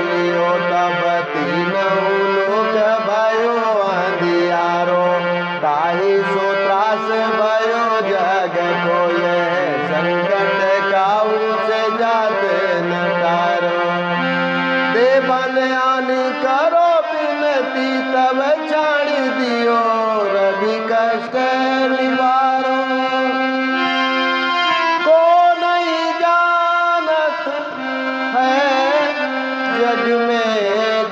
लियो तब तीनों लोक भयो अंधियारो, ताहि सो त्रास भयो जग को ये, संकट काऊ से जात न तारो। देवन आन करो बिनती तब छाड़ दियो, रवि कष्ट निवारो। को नहीं जानत है जग में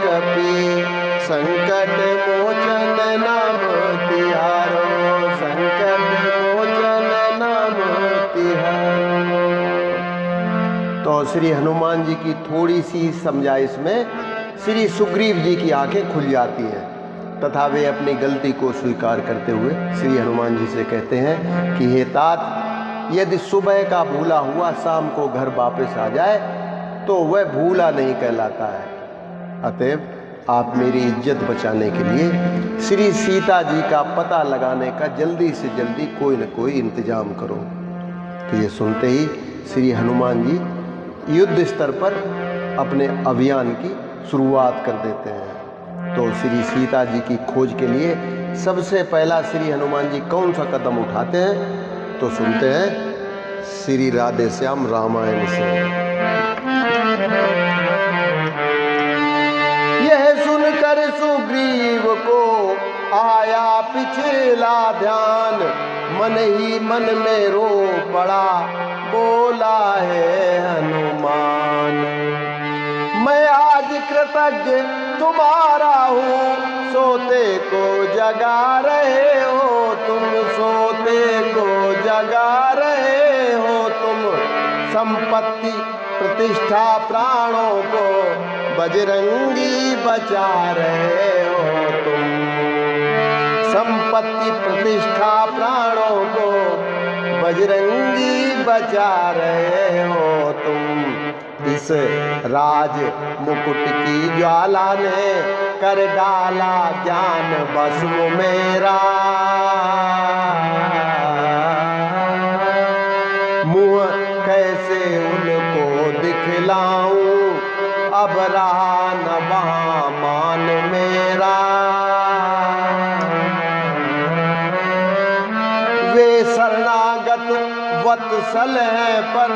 कपि, संकट मोचन नाम तिहारो, संकट मोचन नाम तिहारो। तो श्री हनुमान जी की थोड़ी सी समझाइश में श्री सुग्रीव जी की आंखें खुल जाती हैं तथा वे अपनी गलती को स्वीकार करते हुए श्री हनुमान जी से कहते हैं कि हे तात, यदि सुबह का भूला हुआ शाम को घर वापस आ जाए तो वह भूला नहीं कहलाता है। अतएव आप मेरी इज्जत बचाने के लिए श्री सीता जी का पता लगाने का जल्दी से जल्दी कोई न कोई इंतजाम करो। तो ये सुनते ही श्री हनुमान जी युद्ध स्तर पर अपने अभियान की शुरुआत कर देते हैं। तो श्री सीता जी की खोज के लिए सबसे पहला श्री हनुमान जी कौन सा कदम उठाते हैं, तो सुनते हैं श्री राधे श्याम रामायण से। यह सुनकर सुग्रीव को आया पिछला ध्यान, मन ही मन में रो पड़ा बोला है हनुमान। मैं आज कृतज्ञ तुम्हारा हूँ, सोते को जगा रहे हो तुम, सोते को जगा रहे हो तुम। संपत्ति प्रतिष्ठा प्राणों को बजरंगी बचा रहे हो तुम, संपत्ति प्रतिष्ठा प्राणों को बजरंगी बचा रहे हो तुम। इस राज मुकुट की ज्वाला ने कर डाला ज्ञान भस्म मेरा, मुँह कैसे उनको दिखलाऊं, अब रहा न वहाँ मान मेरा। वे शरणागत वत्सल है पर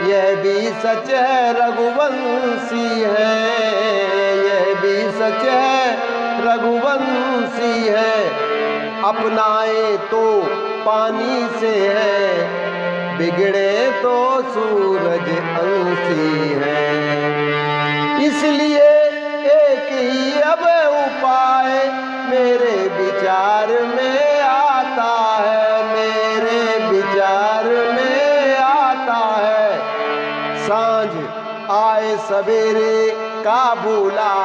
यह भी सच है रघुवंशी है, यह भी सच है रघुवंशी है। अपनाए तो पानी से है, बिगड़े तो सूरज अंशी है। इसलिए एक ही अब उपाय मेरे विचार में आता है, मेरे विचार में आता है। सांझ आए सवेरे का भूला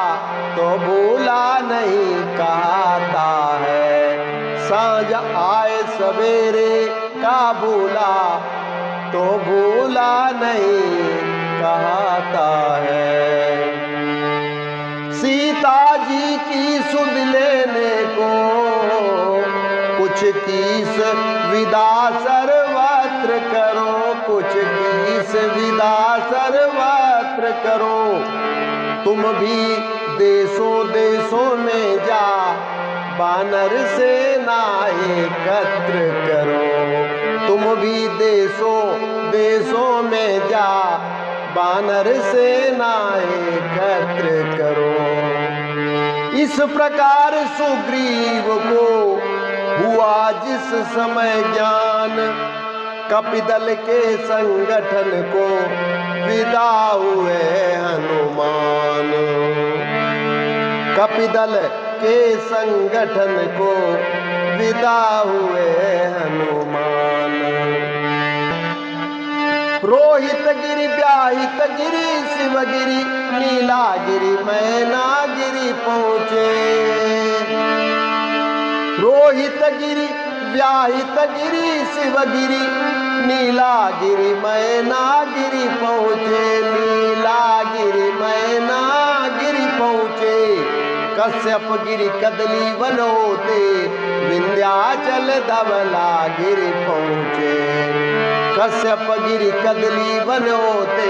तो भूला नहीं कहता है, सांझ आए सवेरे का भूला तो भूला नहीं कहता है। सीता जी की सुध लेने को कुछ कीस विदा सर्वत्र करो, कुछ कीस विदा सर्वत्र करो। तुम भी देशों देशों में जा बानर सेना एकत्र करो, तुम भी देशों देशों में जा बानर सेना एकत्र करो। इस प्रकार सुग्रीव को हुआ जिस समय ज्ञान, कपिदल के संगठन को विदा हुए हनुमान, कपिदल के संगठन को विदा हुए हनुमान। रोहित गिरि व्याहित गिरि शिवगिरि नीलागिरि मैनागिरि पहुँचे, रोहित गिरि व्याहित गिरि शिवगिरि नीलागिरि मैनागिरि पहुँचे, नीलागिरि मैनागिरि पहुँचे। कश्यप गिरि कदली वन होते विंध्याचल धवलागिरि पहुँचे, कश्यप गिरि कदली वन होते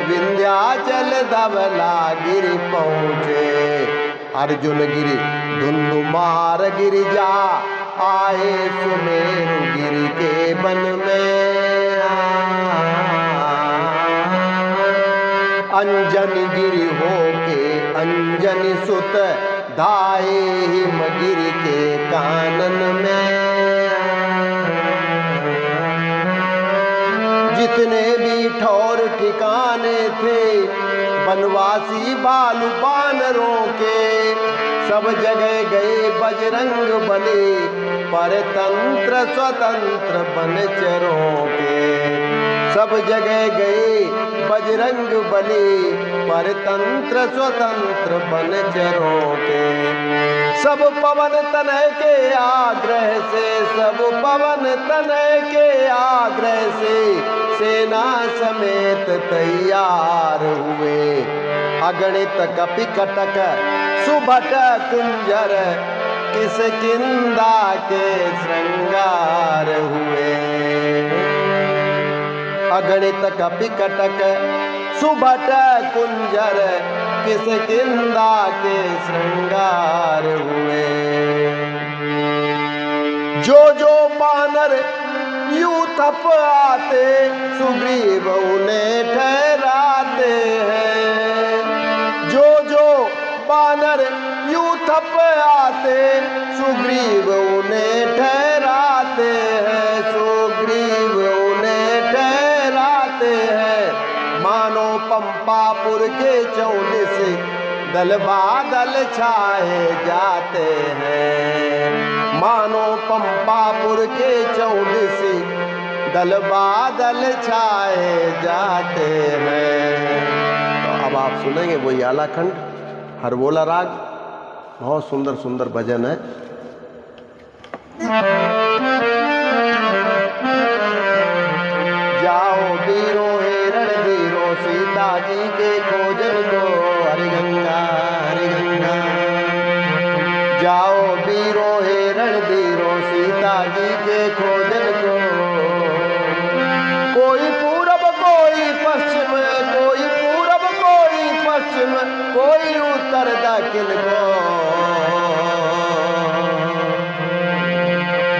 विंध्याचल धवला गिरि पहुँचे। अर्जुन गिरि धुंधुमार गिरिजा आए सुमेरु गिरि के वन में। अंजनी गिरि होके अंजनी सुत धाये हिम गिरि के कानन में। जितने भी ठौर ठिकाने थे बनवासी बालू बानरों के, सब जगह गए बजरंग बली परतंत्र स्वतंत्र बनचरों के। सब जगह गए बजरंग बली परतंत्र स्वतंत्र बनचरों के। सब पवन तनय के आग्रह से, सब पवन तनय के आग्रह से सेना समेत तैयार हुए। अगणित कपिकटक सुभट कुंजर किष्किंधा के श्रृंगार हुए। अगणित कपिकटक सुभट कुंजर किष्किंधा के श्रृंगार हुए। जो जो बानर यूं थप आते सुग्रीव उन्हें ठहराते हैं। जो जो बानर यूं थप आते सुग्रीव उन्हें ठहराते हैं। सुग्रीव उन्हें ठहराते हैं। मानो पंपापुर के 44 दल बादल छाए जाते हैं। मानो पंपापुर के 44 दल बादल छाए जाते हैं। तो अब आप सुनेंगे वही आलाखंड हरबोला राग, बहुत सुंदर सुंदर भजन है। जाओ वीरों हे रणधीरों सीता जी के खोजन को, हरि गंगा हरि गंगा। जाओ वीरों हे रणधीरों सीता जी के खोजन को। कोई पूरब कोई पश्चिम, कोई पूरब कोई पश्चिम, कोई उत्तर दक्षिण को।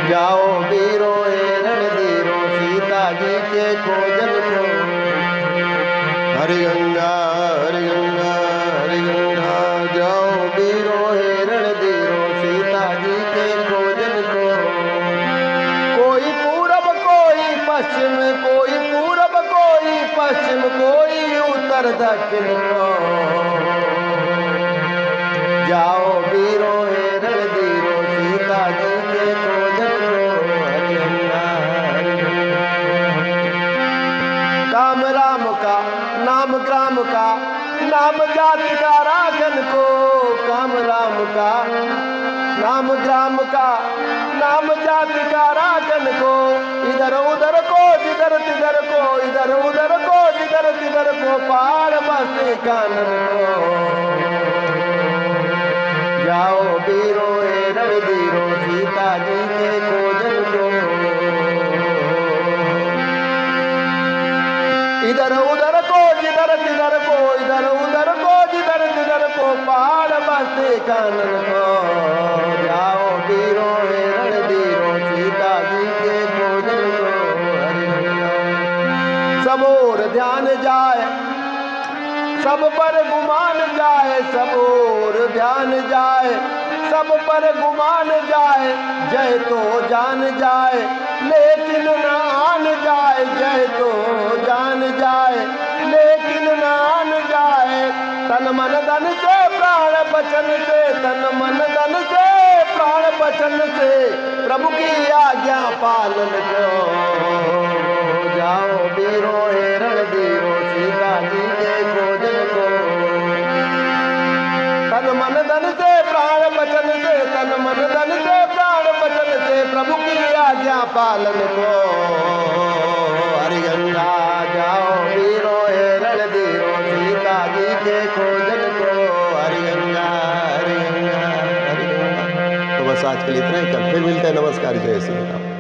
जाओ वीरों हे रणधीरों सीता जी के खोजन को। हरि गंगा हरि गंगा हरि गंगा। जाओ वीरों हे रणधीरों सीता जी के खोजन को। कोई पूरब कोई पश्चिम, कोई पूरब कोई पश्चिम, कोई उत्तर दक्षिण को। जाओ वीरों हे रणधीरों सीता जी के खोजन को। हरि गंगा हरि गंगा। काम राम का नाम ग्राम का नाम जाति का राजन को। काम राम का नाम ग्राम का नाम जाति का राजन को। इधर उधर को जिधर तिधर को, इधर उधर को जिधर तिधर को, पहाड़ बस्ती कानन को। जाओ वीरों हे रणधीरों सीता जी के खोजन को। इधर उधर को जिधर तिधर को, इधर उधर को जिधर तिधर को, पहाड़ बस्ती कानन को। जाओ वीरों हे रणधीरों सीता जी के खोजन को। हरि गंगा। सब ओर ध्यान जाए सब पर गुमान जाए, सब ओर ध्यान जाए सब पर गुमान जाए। जय तो जान जाए लेकिन न आन जाए, जय तो जान जाए लेकिन न आन जाए। तन मन धन से प्राण बचन से, तन मन धन से प्राण बचन से, प्रभु की आज्ञा पालन करो। जाओ वीरों हे रणधीरों सीता जी के खोजन को। तन मन धन से प्राण बचन से, तन मन धन से प्राण बचन से, प्रभु की आज्ञा पालन को। हरि गंगा। जाओ वीरों हे रणधीरों सीता जी के खोजन को। हरि गंगा हरि गंगा हरि गंगा। तो बस आज के लिए इतना ही, कल फिर मिलते हैं। नमस्कार, जय श्री राम।